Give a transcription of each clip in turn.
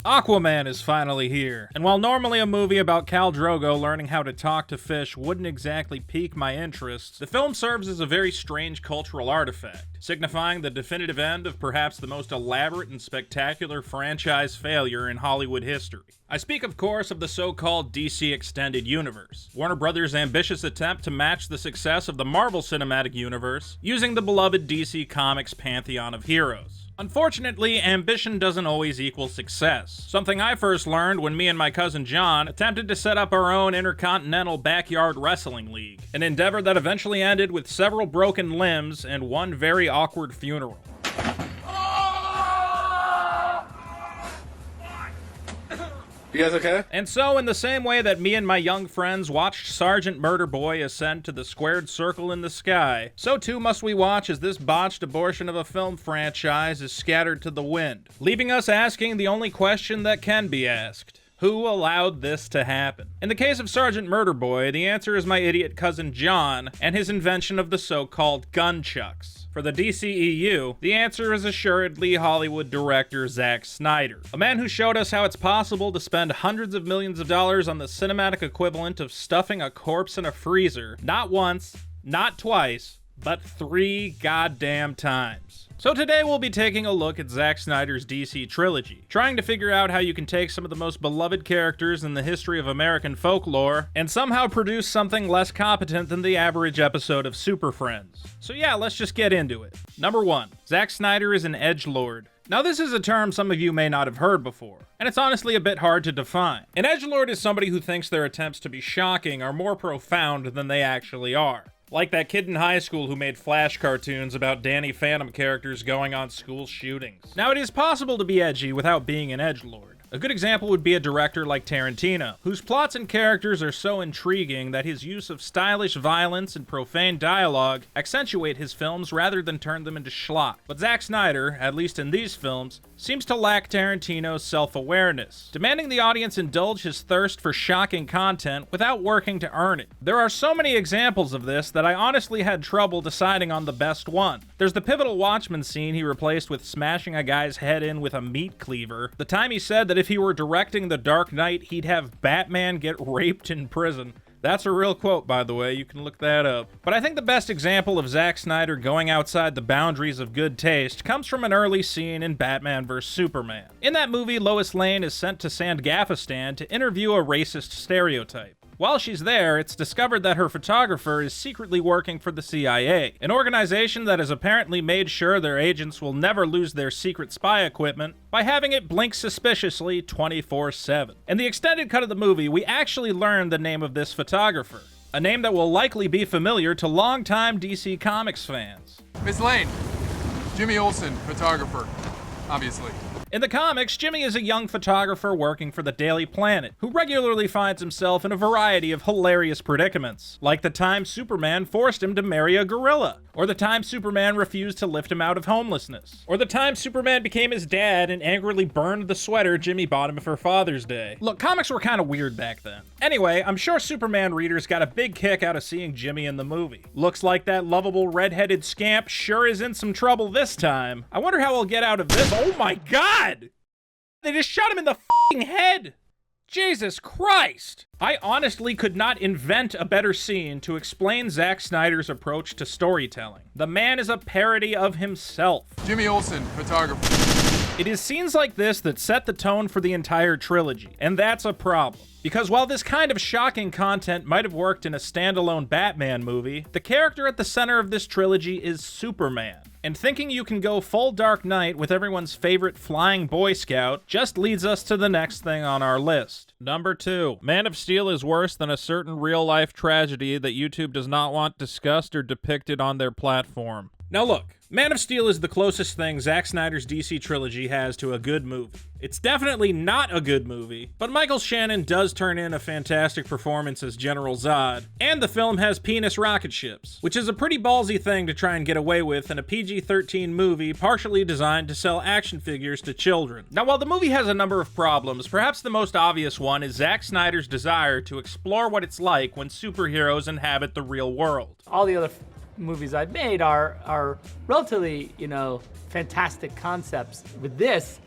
Aquaman is finally here, and while normally a movie about Khal Drogo learning how to talk to fish wouldn't exactly pique my interest, the film serves as a very strange cultural artifact, signifying the definitive end of perhaps the most elaborate and spectacular franchise failure in Hollywood history. I speak, of course, of the so-called DC Extended Universe, Warner Brothers' ambitious attempt to match the success of the Marvel Cinematic Universe using the beloved DC Comics pantheon of heroes. Unfortunately, ambition doesn't always equal success, something I first learned when me and my cousin John attempted to set up our own intercontinental backyard wrestling league, an endeavor that eventually ended with several broken limbs and one very awkward funeral. You guys okay? And so, in the same way that me and my young friends watched Sergeant Murderboy ascend to the squared circle in the sky, so too must we watch as this botched abortion of a film franchise is scattered to the wind, leaving us asking the only question that can be asked. Who allowed this to happen? In the case of Sergeant Murderboy, the answer is my idiot cousin John and his invention of the so-called gunchucks. For the DCEU, the answer is assuredly Hollywood director Zack Snyder, a man who showed us how it's possible to spend hundreds of millions of dollars on the cinematic equivalent of stuffing a corpse in a freezer, not once, not twice, but 3 goddamn times. So today we'll be taking a look at Zack Snyder's DC trilogy, trying to figure out how you can take some of the most beloved characters in the history of American folklore and somehow produce something less competent than the average episode of Super Friends. So yeah, let's just get into it. Number 1. Zack Snyder is an edgelord. Now this is a term some of you may not have heard before, and it's honestly a bit hard to define. An edgelord is somebody who thinks their attempts to be shocking are more profound than they actually are. Like that kid in high school who made Flash cartoons about Danny Phantom characters going on school shootings. Now, it is possible to be edgy without being an edgelord. A good example would be a director like Tarantino, whose plots and characters are so intriguing that his use of stylish violence and profane dialogue accentuate his films rather than turn them into schlock. But Zack Snyder, at least in these films, seems to lack Tarantino's self-awareness, demanding the audience indulge his thirst for shocking content without working to earn it. There are so many examples of this that I honestly had trouble deciding on the best one. There's the pivotal Watchmen scene he replaced with smashing a guy's head in with a meat cleaver, the time he said that if he were directing The Dark Knight, he'd have Batman get raped in prison. That's a real quote, by the way, you can look that up. But I think the best example of Zack Snyder going outside the boundaries of good taste comes from an early scene in Batman vs. Superman. In that movie, Lois Lane is sent to Sandgafistan to interview a racist stereotype. While she's there, it's discovered that her photographer is secretly working for the CIA, an organization that has apparently made sure their agents will never lose their secret spy equipment by having it blink suspiciously 24/7. In the extended cut of the movie, we actually learn the name of this photographer, a name that will likely be familiar to longtime DC Comics fans. Miss Lane, Jimmy Olsen, photographer, obviously. In the comics, Jimmy is a young photographer working for the Daily Planet, who regularly finds himself in a variety of hilarious predicaments, like the time Superman forced him to marry a gorilla, or the time Superman refused to lift him out of homelessness, or the time Superman became his dad and angrily burned the sweater Jimmy bought him for Father's Day. Look, comics were kind of weird back then. Anyway, I'm sure Superman readers got a big kick out of seeing Jimmy in the movie. Looks like that lovable red-headed scamp sure is in some trouble this time. I wonder how he'll get out of this. Oh my god! They just shot him in the f***ing head! Jesus Christ! I honestly could not invent a better scene to explain Zack Snyder's approach to storytelling. The man is a parody of himself. Jimmy Olsen, photographer. It is scenes like this that set the tone for the entire trilogy, and that's a problem. Because while this kind of shocking content might have worked in a standalone Batman movie, the character at the center of this trilogy is Superman. And thinking you can go full Dark Knight with everyone's favorite flying Boy Scout just leads us to the next thing on our list. Number 2. Man of Steel is worse than a certain real-life tragedy that YouTube does not want discussed or depicted on their platform. Now look, Man of Steel is the closest thing Zack Snyder's DC trilogy has to a good movie. It's definitely not a good movie, but Michael Shannon does turn in a fantastic performance as General Zod, and the film has penis rocket ships, which is a pretty ballsy thing to try and get away with in a PG-13 movie partially designed to sell action figures to children. Now, while the movie has a number of problems, perhaps the most obvious one is Zack Snyder's desire to explore what it's like when superheroes inhabit the real world. All the other movies I've made are relatively, fantastic concepts. With this,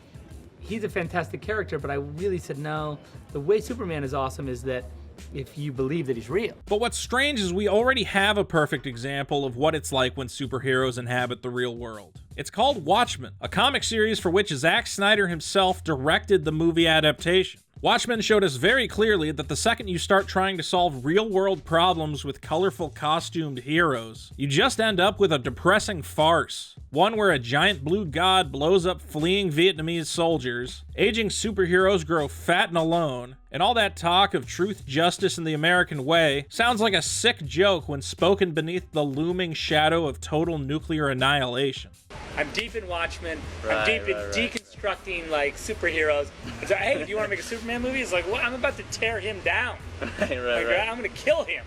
he's a fantastic character, but I really said no. The way Superman is awesome is that if you believe that he's real. But what's strange is we already have a perfect example of what it's like when superheroes inhabit the real world. It's called Watchmen, a comic series for which Zack Snyder himself directed the movie adaptation. Watchmen showed us very clearly that the second you start trying to solve real-world problems with colorful costumed heroes, you just end up with a depressing farce. One where a giant blue god blows up fleeing Vietnamese soldiers, aging superheroes grow fat and alone, and all that talk of truth, justice, and the American way sounds like a sick joke when spoken beneath the looming shadow of total nuclear annihilation. I'm deep in Watchmen. I'm deep in deconstructing like superheroes. It's like, hey, do you want to make a Superman movie? It's like, well, I'm about to tear him down. I'm going to kill him.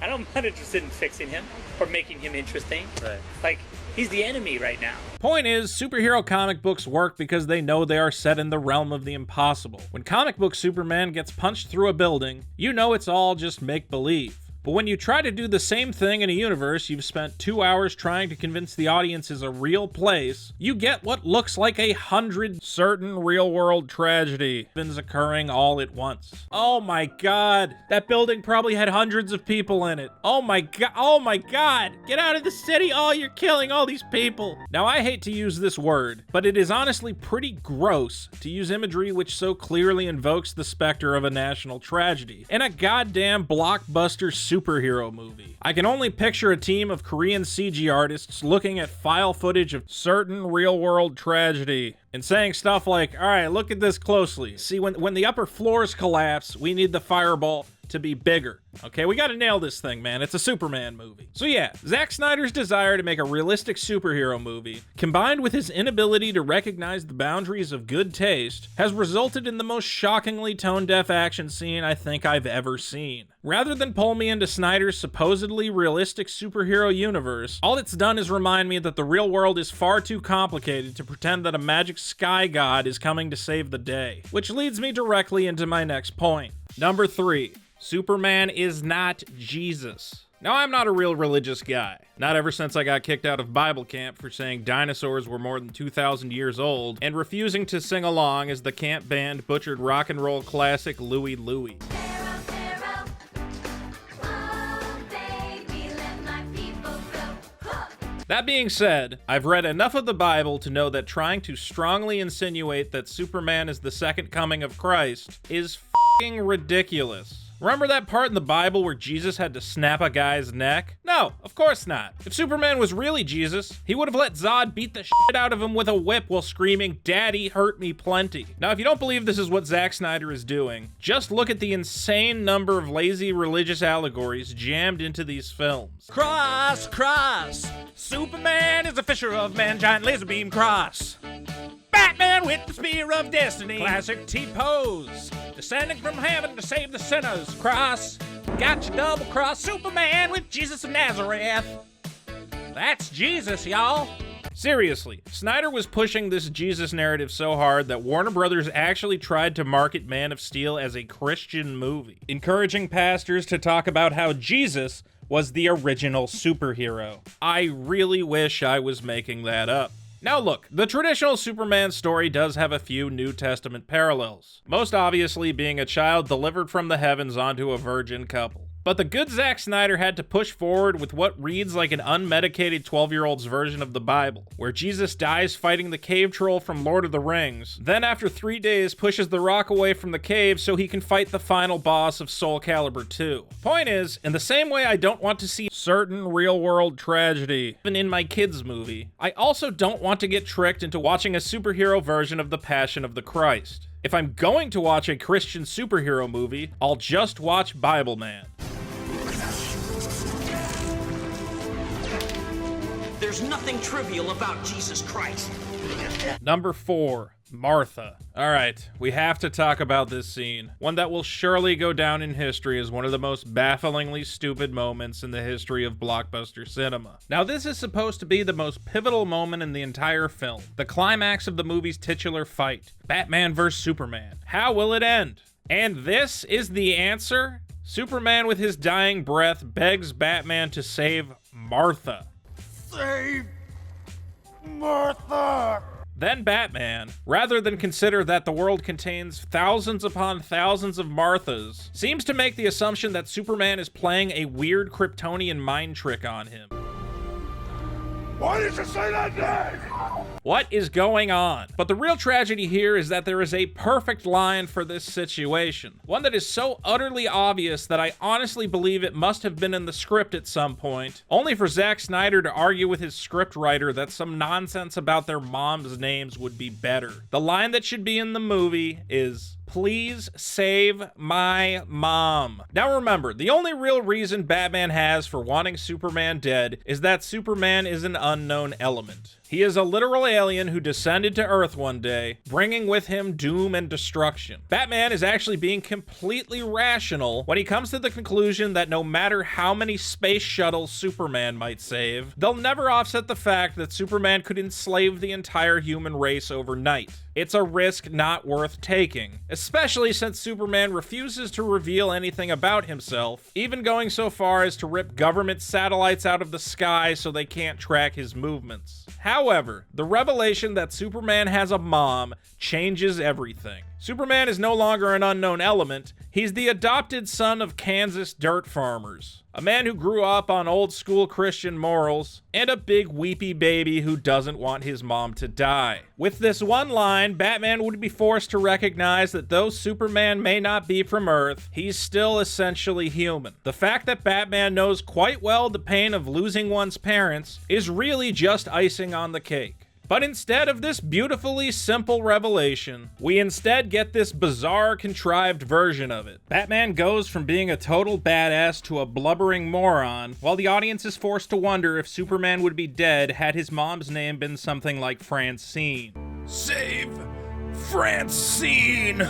I'm not interested in fixing him or making him interesting. Like, he's the enemy right now. Point is, superhero comic books work because they know they are set in the realm of the impossible. When comic book Superman gets punched through a building, you know it's all just make-believe. But when you try to do the same thing in a universe you've spent 2 hours trying to convince the audience is a real place, you get what looks like 100 certain real-world tragedy events occurring all at once. Oh my god, that building probably had hundreds of people in it. Oh my god, get out of the city, oh, you're killing all these people. Now I hate to use this word, but it is honestly pretty gross to use imagery which so clearly invokes the specter of a national tragedy in a goddamn blockbuster superhero movie. I can only picture a team of Korean CG artists looking at file footage of certain real-world tragedy and saying stuff like, all right, look at this closely. See, when the upper floors collapse, we need the fireball to be bigger. Okay, we gotta nail this thing, man. It's a Superman movie. So yeah, Zack Snyder's desire to make a realistic superhero movie, combined with his inability to recognize the boundaries of good taste, has resulted in the most shockingly tone-deaf action scene I think I've ever seen. Rather than pull me into Snyder's supposedly realistic superhero universe, all it's done is remind me that the real world is far too complicated to pretend that a magic sky god is coming to save the day. Which leads me directly into my next point. Number 3. Superman is not Jesus. Now, I'm not a real religious guy. Not ever since I got kicked out of Bible camp for saying dinosaurs were more than 2,000 years old and refusing to sing along as the camp band butchered rock and roll classic Louie Louie. That being said, I've read enough of the Bible to know that trying to strongly insinuate that Superman is the second coming of Christ is f***ing ridiculous. Remember that part in the Bible where Jesus had to snap a guy's neck? No, of course not. If Superman was really Jesus, he would have let Zod beat the shit out of him with a whip while screaming, "Daddy hurt me plenty." Now, if you don't believe this is what Zack Snyder is doing, just look at the insane number of lazy religious allegories jammed into these films. Cross, cross, Superman is a fisher of man, giant laser beam cross. Batman with the spear of destiny, classic T-pose, descending from heaven to save the sinners, cross, gotcha double cross, Superman with Jesus of Nazareth. That's Jesus, y'all. Seriously, Snyder was pushing this Jesus narrative so hard that Warner Brothers actually tried to market Man of Steel as a Christian movie, encouraging pastors to talk about how Jesus was the original superhero. I really wish I was making that up. Now look, the traditional Superman story does have a few New Testament parallels, most obviously being a child delivered from the heavens onto a virgin couple. But the good Zack Snyder had to push forward with what reads like an unmedicated 12-year-old's version of the Bible, where Jesus dies fighting the cave troll from Lord of the Rings, then after 3 days pushes the rock away from the cave so he can fight the final boss of Soul Calibur 2. Point is, in the same way I don't want to see certain real-world tragedy, even in my kids' movie, I also don't want to get tricked into watching a superhero version of The Passion of the Christ. If I'm going to watch a Christian superhero movie, I'll just watch Bible Man. There's nothing trivial about Jesus Christ. Number 4, Martha. Alright, we have to talk about this scene. One that will surely go down in history as one of the most bafflingly stupid moments in the history of blockbuster cinema. Now, this is supposed to be the most pivotal moment in the entire film. The climax of the movie's titular fight. Batman vs. Superman. How will it end? And this is the answer? Superman with his dying breath begs Batman to save Martha. Save Martha! then Batman, rather than consider that the world contains thousands upon thousands of Marthas, seems to make the assumption that Superman is playing a weird Kryptonian mind trick on him. Why did you say that name? What is going on? But the real tragedy here is that there is a perfect line for this situation. One that is so utterly obvious that I honestly believe it must have been in the script at some point, only for Zack Snyder to argue with his scriptwriter that some nonsense about their moms' names would be better. The line that should be in the movie is, "Please save my mom." Now remember, the only real reason Batman has for wanting Superman dead is that Superman is an unknown element. He is a literal alien who descended to Earth one day, bringing with him doom and destruction. Batman is actually being completely rational when he comes to the conclusion that no matter how many space shuttles Superman might save, they'll never offset the fact that Superman could enslave the entire human race overnight. It's a risk not worth taking, especially since Superman refuses to reveal anything about himself, even going so far as to rip government satellites out of the sky so they can't track his movements. However, the revelation that Superman has a mom changes everything. Superman is no longer an unknown element, he's the adopted son of Kansas dirt farmers. A man who grew up on old school Christian morals, and a big weepy baby who doesn't want his mom to die. With this one line, Batman would be forced to recognize that though Superman may not be from Earth, he's still essentially human. The fact that Batman knows quite well the pain of losing one's parents is really just icing on the cake. But instead of this beautifully simple revelation, we instead get this bizarre, contrived version of it. Batman goes from being a total badass to a blubbering moron, while the audience is forced to wonder if Superman would be dead had his mom's name been something like Francine. Save Francine!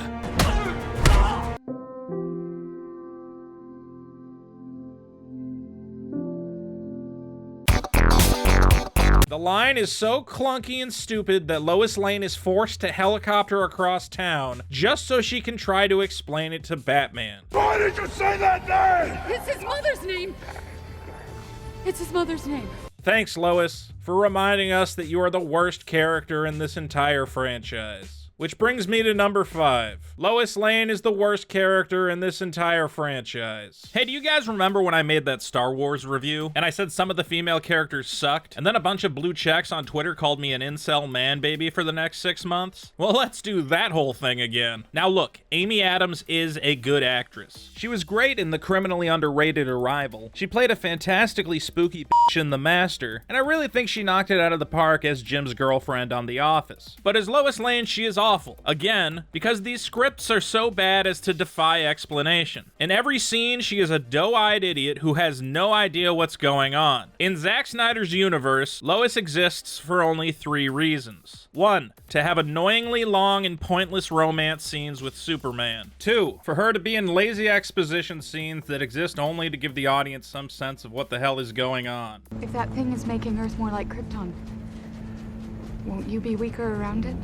The line is so clunky and stupid that Lois Lane is forced to helicopter across town just so she can try to explain it to Batman. Why did you say that name? It's his mother's name. It's his mother's name. Thanks, Lois, for reminding us that you are the worst character in this entire franchise. Which brings me to number 5. Lois Lane is the worst character in this entire franchise. Hey, do you guys remember when I made that Star Wars review and I said some of the female characters sucked, and then a bunch of blue checks on Twitter called me an incel man baby for the next 6 months? Well, let's do that whole thing again. Now look, Amy Adams is a good actress. She was great in the criminally underrated Arrival. She played a fantastically spooky bitch in The Master, and I really think she knocked it out of the park as Jim's girlfriend on The Office. But as Lois Lane, she is awful. Again, because these scripts are so bad as to defy explanation. In every scene, she is a doe-eyed idiot who has no idea what's going on. In Zack Snyder's universe, Lois exists for only 3 reasons. 1, to have annoyingly long and pointless romance scenes with Superman. 2, for her to be in lazy exposition scenes that exist only to give the audience some sense of what the hell is going on. If that thing is making Earth more like Krypton, won't you be weaker around it?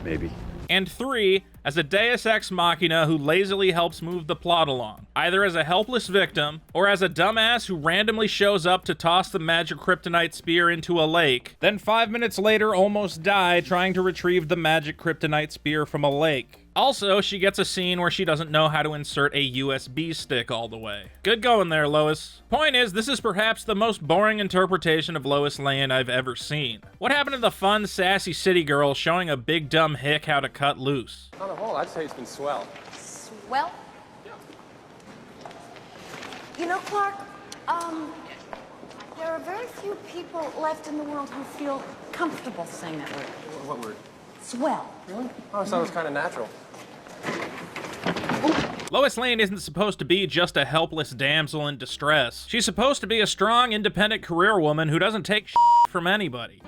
Maybe. And 3, as a deus ex machina who lazily helps move the plot along, either as a helpless victim, or as a dumbass who randomly shows up to toss the magic kryptonite spear into a lake, then 5 minutes later almost die trying to retrieve the magic kryptonite spear from a lake. Also, she gets a scene where she doesn't know how to insert a USB stick all the way. Good going there, Lois. Point is, this is perhaps the most boring interpretation of Lois Lane I've ever seen. What happened to the fun, sassy city girl showing a big dumb hick how to cut loose? On the whole, I'd say it's been swell. Swell? You know, Clark, there are very few people left in the world who feel comfortable saying that word. What word? Swell. Really? Oh, I thought it was kind of natural. Lois Lane isn't supposed to be just a helpless damsel in distress. She's supposed to be a strong, independent career woman who doesn't take shit from anybody.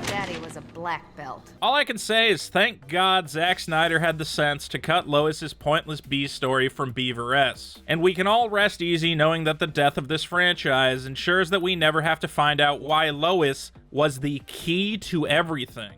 Daddy was a black belt. All I can say is thank God Zack Snyder had the sense to cut Lois's pointless B story from Beaver S. And we can all rest easy knowing that the death of this franchise ensures that we never have to find out why Lois was the key to everything.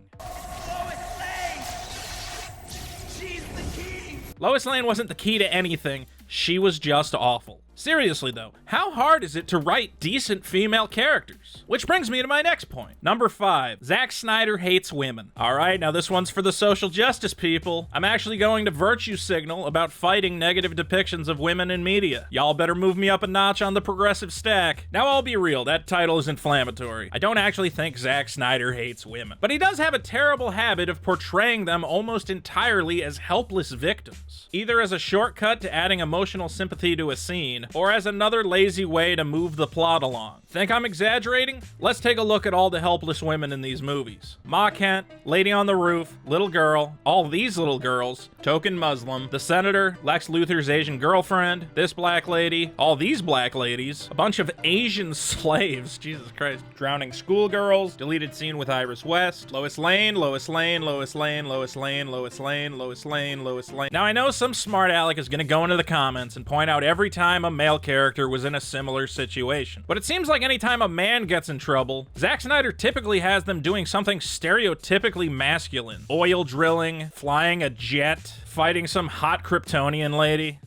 Lois Lane wasn't the key to anything, she was just awful. Seriously though, how hard is it to write decent female characters? Which brings me to my next point. Number 5, Zack Snyder hates women. Alright, now this one's for the social justice people. I'm actually going to virtue signal about fighting negative depictions of women in media. Y'all better move me up a notch on the progressive stack. Now I'll be real, that title is inflammatory. I don't actually think Zack Snyder hates women, but he does have a terrible habit of portraying them almost entirely as helpless victims, either as a shortcut to adding emotional sympathy to a scene, or as another lazy way to move the plot along. Think I'm exaggerating? Let's take a look at all the helpless women in these movies. Ma Kent, Lady on the Roof, Little Girl, all these little girls, Token Muslim, the Senator, Lex Luthor's Asian girlfriend, this black lady, all these black ladies, a bunch of Asian slaves, Jesus Christ, drowning schoolgirls, deleted scene with Iris West, Lois Lane, Lois Lane, Lois Lane, Lois Lane, Lois Lane, Lois Lane, Lois Lane. Now I know some smart aleck is gonna go into the comments and point out every time a male character was in a similar situation, but it seems like anytime a man gets in trouble, Zack Snyder typically has them doing something stereotypically masculine. Oil drilling, flying a jet, fighting some hot Kryptonian lady.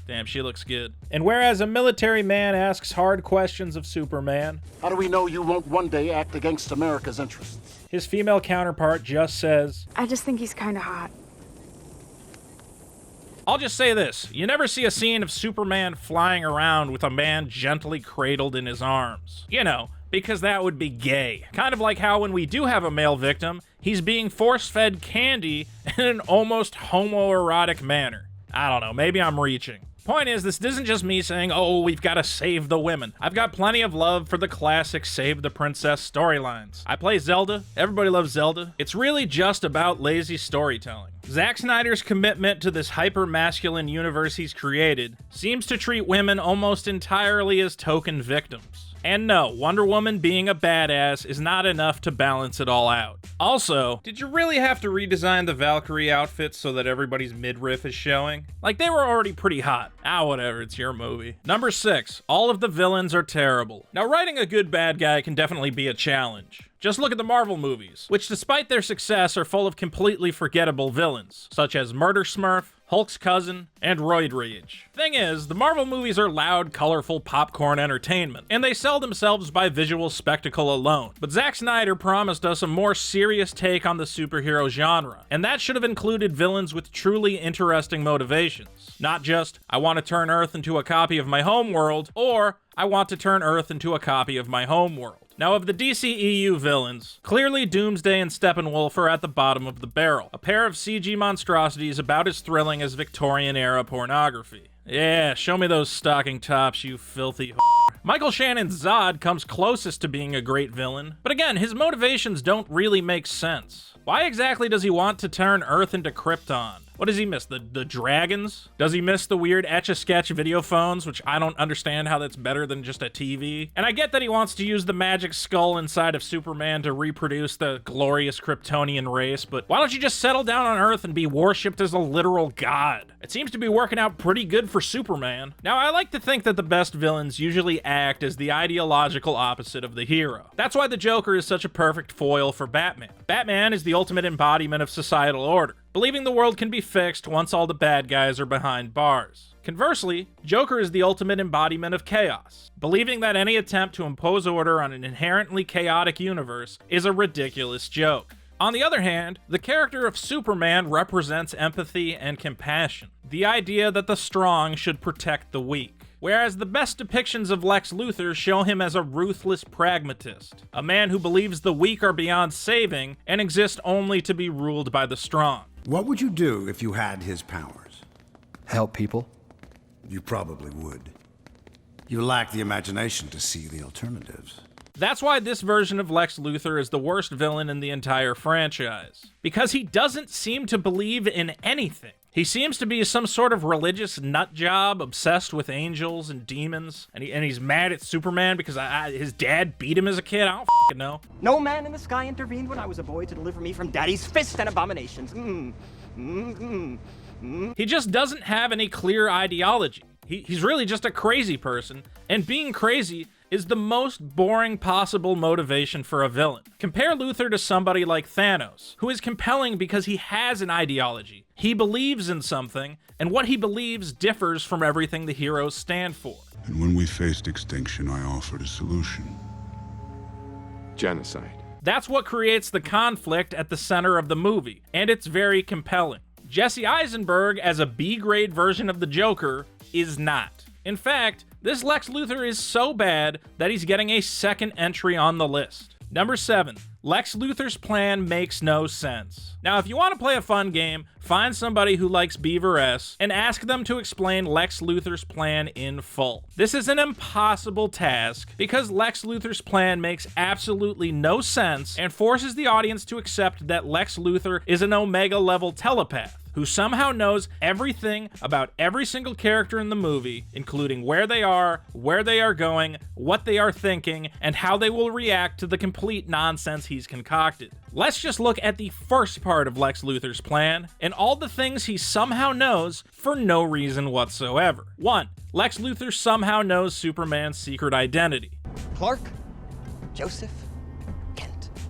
Damn, she looks good. And whereas a military man asks hard questions of Superman, how do we know you won't one day act against America's interests? His female counterpart just says, I just think he's kind of hot. I'll just say this, you never see a scene of Superman flying around with a man gently cradled in his arms. You know, because that would be gay. Kind of like how when we do have a male victim, he's being force-fed candy in an almost homoerotic manner. I don't know, maybe I'm reaching. Point is, this isn't just me saying, oh, we've got to save the women. I've got plenty of love for the classic Save the Princess storylines. I play Zelda. Everybody loves Zelda. It's really just about lazy storytelling. Zack Snyder's commitment to this hyper-masculine universe he's created seems to treat women almost entirely as token victims. And no, Wonder Woman being a badass is not enough to balance it all out. Also, did you really have to redesign the Valkyrie outfits so that everybody's midriff is showing? Like, they were already pretty hot. Ah, whatever, it's your movie. Number 6, all of the villains are terrible. Now, writing a good bad guy can definitely be a challenge. Just look at the Marvel movies, which despite their success are full of completely forgettable villains, such as Murder Smurf, Hulk's cousin, and Roid Rage. Thing is, the Marvel movies are loud, colorful popcorn entertainment, and they sell themselves by visual spectacle alone. But Zack Snyder promised us a more serious take on the superhero genre, and that should have included villains with truly interesting motivations. Not just, I want to turn Earth into a copy of my home world, or I want to turn Earth into a copy of my home world. Now, of the DCEU villains, clearly Doomsday and Steppenwolf are at the bottom of the barrel, a pair of CG monstrosities about as thrilling as Victorian-era pornography. Yeah, show me those stocking tops, you filthy whore. Michael Shannon's Zod comes closest to being a great villain, but again, his motivations don't really make sense. Why exactly does he want to turn Earth into Krypton? What does he miss? The dragons? Does he miss the weird Etch-a-Sketch video phones, which I don't understand how that's better than just a TV? And I get that he wants to use the magic skull inside of Superman to reproduce the glorious Kryptonian race, but why don't you just settle down on Earth and be worshipped as a literal god? It seems to be working out pretty good for Superman. Now, I like to think that the best villains usually act as the ideological opposite of the hero. That's why the Joker is such a perfect foil for Batman. Batman is the ultimate embodiment of societal order, believing the world can be fixed once all the bad guys are behind bars. Conversely, Joker is the ultimate embodiment of chaos, believing that any attempt to impose order on an inherently chaotic universe is a ridiculous joke. On the other hand, the character of Superman represents empathy and compassion, the idea that the strong should protect the weak. Whereas the best depictions of Lex Luthor show him as a ruthless pragmatist, a man who believes the weak are beyond saving and exist only to be ruled by the strong. What would you do if you had his powers? Help people? You probably would. You lack the imagination to see the alternatives. That's why this version of Lex Luthor is the worst villain in the entire franchise. Because he doesn't seem to believe in anything. He seems to be some sort of religious nutjob obsessed with angels and demons, and he's mad at Superman because his dad beat him as a kid. I don't f***ing know. No man in the sky intervened when I was a boy to deliver me from Daddy's fist and abominations. He just doesn't have any clear ideology. He's really just a crazy person, and being crazy is the most boring possible motivation for a villain. Compare Luthor to somebody like Thanos, who is compelling because he has an ideology. He believes in something, and what he believes differs from everything the heroes stand for. And when we faced extinction, I offered a solution. Genocide. That's what creates the conflict at the center of the movie, and it's very compelling. Jesse Eisenberg as a B-grade version of the Joker is not. In fact, this Lex Luthor is so bad that he's getting a second entry on the list. Number 7. Lex Luthor's plan makes no sense. Now, if you want to play a fun game, find somebody who likes Beaver S and ask them to explain Lex Luthor's plan in full. This is an impossible task because Lex Luthor's plan makes absolutely no sense and forces the audience to accept that Lex Luthor is an Omega-level telepath who somehow knows everything about every single character in the movie, including where they are going, what they are thinking, and how they will react to the complete nonsense he's concocted. Let's just look at the first part of Lex Luthor's plan, and all the things he somehow knows for no reason whatsoever. 1. Lex Luthor somehow knows Superman's secret identity. Clark? Joseph?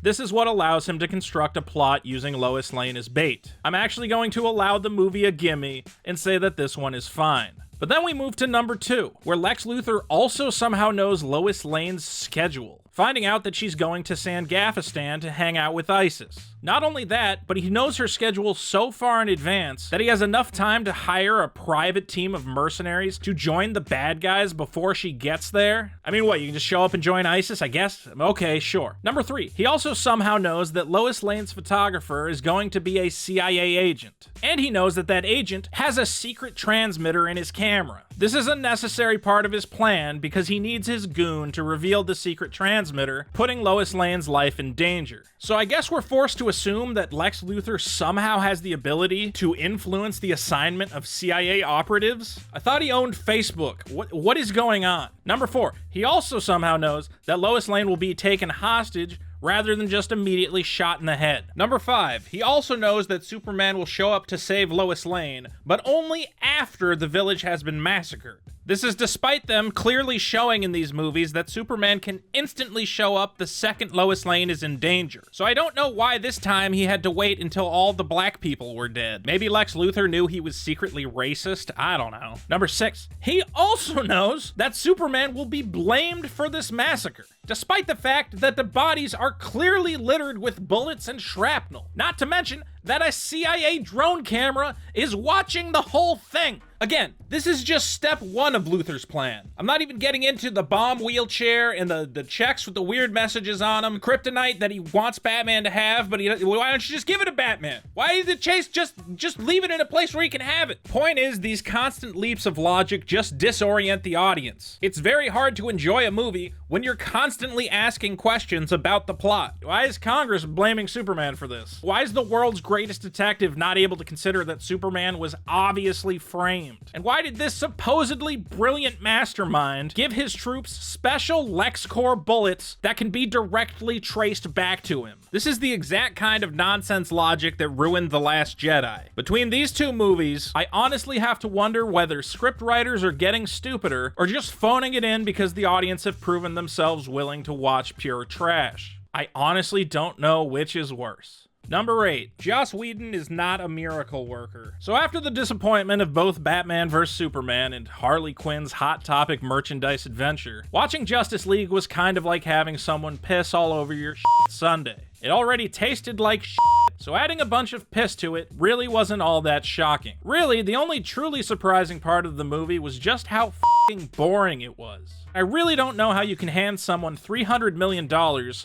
This is what allows him to construct a plot using Lois Lane as bait. I'm actually going to allow the movie a gimme and say that this one is fine. But then we move to number 2, where Lex Luthor also somehow knows Lois Lane's schedule, finding out that she's going to Sangafistan to hang out with ISIS. Not only that, but he knows her schedule so far in advance that he has enough time to hire a private team of mercenaries to join the bad guys before she gets there. I mean, what, you can just show up and join ISIS, I guess? Okay, sure. Number 3, he also somehow knows that Lois Lane's photographer is going to be a CIA agent. And he knows that that agent has a secret transmitter in his camera. This is a necessary part of his plan because he needs his goon to reveal the secret transmitter, putting Lois Lane's life in danger. So I guess we're forced to assume that Lex Luthor somehow has the ability to influence the assignment of CIA operatives? I thought he owned Facebook. What is going on? Number 4, he also somehow knows that Lois Lane will be taken hostage rather than just immediately shot in the head. Number 5, he also knows that Superman will show up to save Lois Lane, but only after the village has been massacred. This is despite them clearly showing in these movies that Superman can instantly show up the second Lois Lane is in danger. So I don't know why this time he had to wait until all the black people were dead. Maybe Lex Luthor knew he was secretly racist? I don't know. Number 6, he also knows that Superman will be blamed for this massacre, despite the fact that the bodies are clearly littered with bullets and shrapnel. Not to mention that a CIA drone camera is watching the whole thing. Again, this is just step 1 of Luthor's plan. I'm not even getting into the bomb wheelchair and the checks with the weird messages on them, kryptonite that he wants Batman to have, but why don't you just give it to Batman? Why did Chase just leave it in a place where he can have it? Point is, these constant leaps of logic just disorient the audience. It's very hard to enjoy a movie when you're constantly asking questions about the plot. Why is Congress blaming Superman for this? Why is the world's greatest detective not able to consider that Superman was obviously framed? And why did this supposedly brilliant mastermind give his troops special LexCorp bullets that can be directly traced back to him? This is the exact kind of nonsense logic that ruined The Last Jedi. Between these two movies, I honestly have to wonder whether script writers are getting stupider or just phoning it in because the audience have proven themselves willing to watch pure trash. I honestly don't know which is worse. Number 8, Joss Whedon is not a miracle worker. So after the disappointment of both Batman vs Superman and Harley Quinn's Hot Topic merchandise adventure, watching Justice League was kind of like having someone piss all over your sundae. It already tasted like shit, so adding a bunch of piss to it really wasn't all that shocking. Really, the only truly surprising part of the movie was just how f***ing boring it was. I really don't know how you can hand someone $300 million,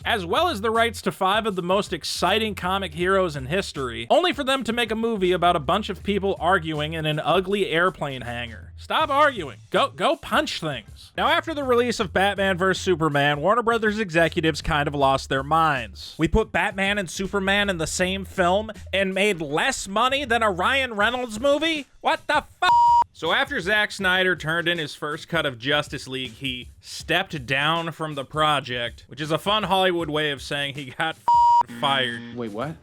as well as the rights to 5 of the most exciting comic heroes in history, only for them to make a movie about a bunch of people arguing in an ugly airplane hangar. Stop arguing. Go punch things. Now, after the release of Batman vs Superman, Warner Brothers executives kind of lost their minds. We put Batman and Superman in the same film and made less money than a Ryan Reynolds movie? What the f***? So after Zack Snyder turned in his first cut of Justice League, he stepped down from the project, which is a fun Hollywood way of saying he got fired. Wait, what?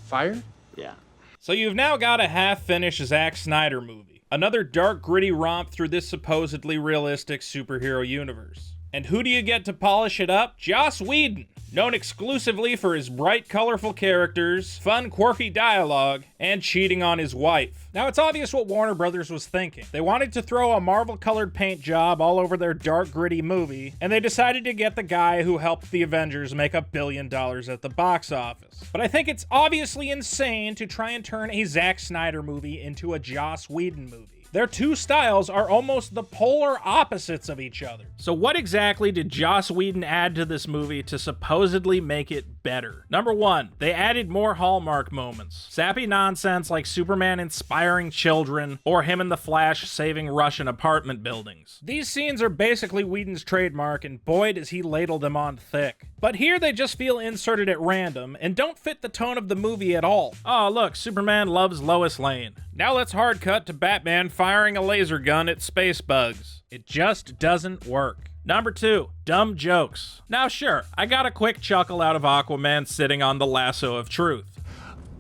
Fired? Yeah. So you've now got a half-finished Zack Snyder movie. Another dark, gritty romp through this supposedly realistic superhero universe. And who do you get to polish it up? Joss Whedon, known exclusively for his bright, colorful characters, fun, quirky dialogue, and cheating on his wife. Now, it's obvious what Warner Brothers was thinking. They wanted to throw a Marvel-colored paint job all over their dark, gritty movie, and they decided to get the guy who helped the Avengers make $1 billion at the box office. But I think it's obviously insane to try and turn a Zack Snyder movie into a Joss Whedon movie. Their two styles are almost the polar opposites of each other. So what exactly did Joss Whedon add to this movie to supposedly make it better? Number one, they added more Hallmark moments. Sappy nonsense like Superman inspiring children, or him in the Flash saving Russian apartment buildings. These scenes are basically Whedon's trademark, and boy does he ladle them on thick. But here they just feel inserted at random, and don't fit the tone of the movie at all. Oh look, Superman loves Lois Lane. Now let's hard cut to Batman firing a laser gun at space bugs. It just doesn't work. Number two, dumb jokes. Now sure, I got a quick chuckle out of Aquaman sitting on the lasso of truth.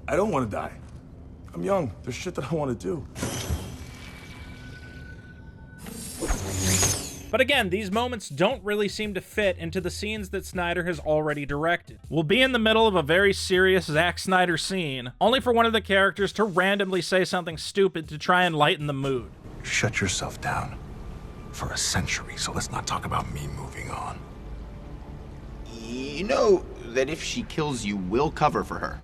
I don't want to die. I'm young. There's shit that I want to do. But again, these moments don't really seem to fit into the scenes that Snyder has already directed. We'll be in the middle of a very serious Zack Snyder scene, only for one of the characters to randomly say something stupid to try and lighten the mood. Shut yourself down for a century, so let's not talk about me moving on. You know that if she kills you, we'll cover for her.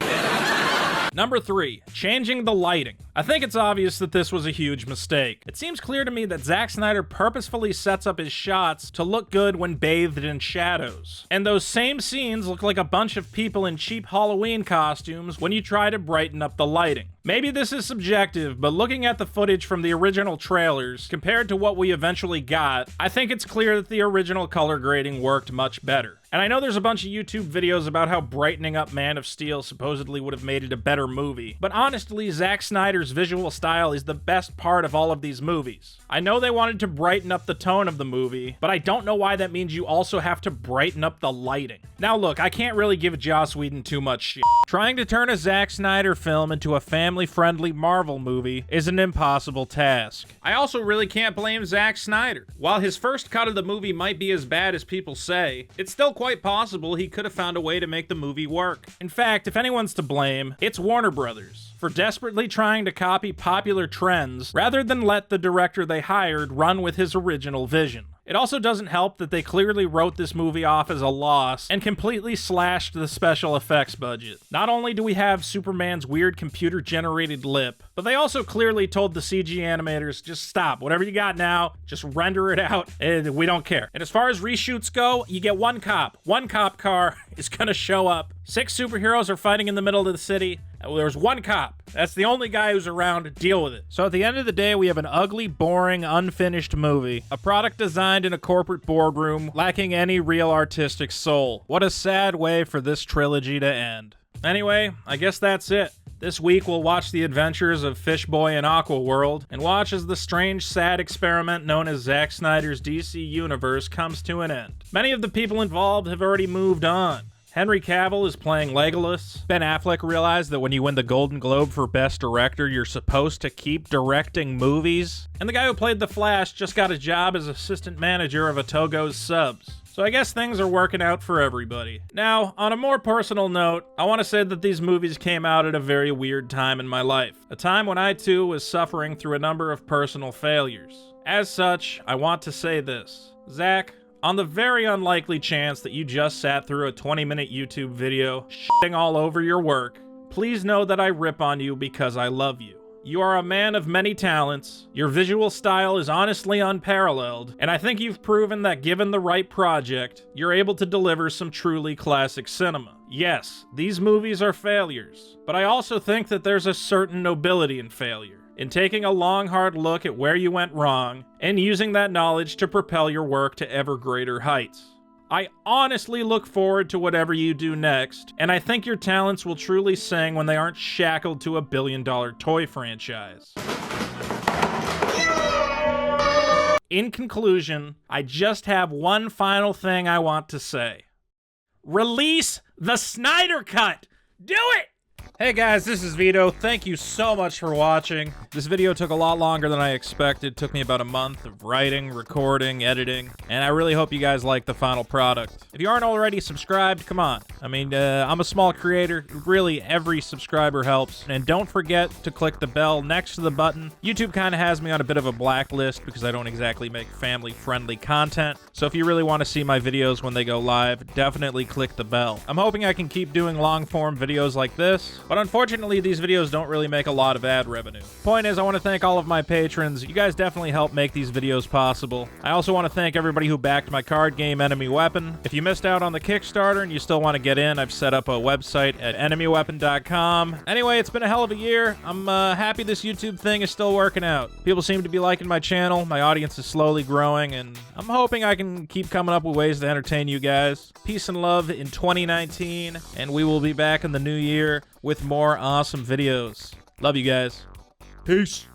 Number three, changing the lighting. I think it's obvious that this was a huge mistake. It seems clear to me that Zack Snyder purposefully sets up his shots to look good when bathed in shadows. And those same scenes look like a bunch of people in cheap Halloween costumes when you try to brighten up the lighting. Maybe this is subjective, but looking at the footage from the original trailers, compared to what we eventually got, I think it's clear that the original color grading worked much better. And I know there's a bunch of YouTube videos about how brightening up Man of Steel supposedly would have made it a better movie, but honestly, Zack Snyder's visual style is the best part of all of these movies. I know they wanted to brighten up the tone of the movie, but I don't know why that means you also have to brighten up the lighting. Now look, I can't really give Joss Whedon too much shit. Trying to turn a Zack Snyder film into a family-friendly Marvel movie is an impossible task. I also really can't blame Zack Snyder. While his first cut of the movie might be as bad as people say, it's still quite possible he could have found a way to make the movie work. In fact, if anyone's to blame, it's Warner Brothers for desperately trying to copy popular trends rather than let the director they hired run with his original vision. It also doesn't help that they clearly wrote this movie off as a loss and completely slashed the special effects budget. Not only do we have Superman's weird computer-generated lip, but they also clearly told the CG animators, just stop, whatever you got now, just render it out, and we don't care. And as far as reshoots go, you get one cop. One cop car is gonna show up. 6 superheroes are fighting in the middle of the city. There's one cop. That's the only guy who's around to deal with it. So at the end of the day, we have an ugly, boring, unfinished movie. A product designed in a corporate boardroom, lacking any real artistic soul. What a sad way for this trilogy to end. Anyway, I guess that's it. This week, we'll watch the adventures of Fishboy and Aquaworld, and watch as the strange, sad experiment known as Zack Snyder's DC Universe comes to an end. Many of the people involved have already moved on. Henry Cavill is playing Legolas. Ben Affleck realized that when you win the Golden Globe for Best Director, you're supposed to keep directing movies. And the guy who played The Flash just got a job as assistant manager of Atogo's subs. So I guess things are working out for everybody. Now, on a more personal note, I want to say that these movies came out at a very weird time in my life. A time when I too was suffering through a number of personal failures. As such, I want to say this. Zach, on the very unlikely chance that you just sat through a 20-minute YouTube video shitting all over your work, please know that I rip on you because I love you. You are a man of many talents, your visual style is honestly unparalleled, and I think you've proven that given the right project, you're able to deliver some truly classic cinema. Yes, these movies are failures, but I also think that there's a certain nobility in failure, in taking a long, hard look at where you went wrong, and using that knowledge to propel your work to ever greater heights. I honestly look forward to whatever you do next, and I think your talents will truly sing when they aren't shackled to a billion-dollar toy franchise. In conclusion, I just have one final thing I want to say. Release the Snyder Cut! Do it! Hey guys, this is Vito. Thank you so much for watching. This video took a lot longer than I expected. It took me about a month of writing, recording, editing, and I really hope you guys like the final product. If you aren't already subscribed, come on. I mean, I'm a small creator. Really, every subscriber helps. And don't forget to click the bell next to the button. YouTube kind of has me on a bit of a blacklist because I don't exactly make family-friendly content. So if you really want to see my videos when they go live, definitely click the bell. I'm hoping I can keep doing long-form videos like this, but unfortunately, these videos don't really make a lot of ad revenue. Point is, I want to thank all of my patrons. You guys definitely help make these videos possible. I also want to thank everybody who backed my card game, Enemy Weapon. If you missed out on the Kickstarter and you still want to get in, I've set up a website at enemyweapon.com. Anyway, it's been a hell of a year. I'm happy this YouTube thing is still working out. People seem to be liking my channel. My audience is slowly growing, and I'm hoping I can keep coming up with ways to entertain you guys. Peace and love in 2019, and we will be back in the new year with more awesome videos. Love you guys. Peace.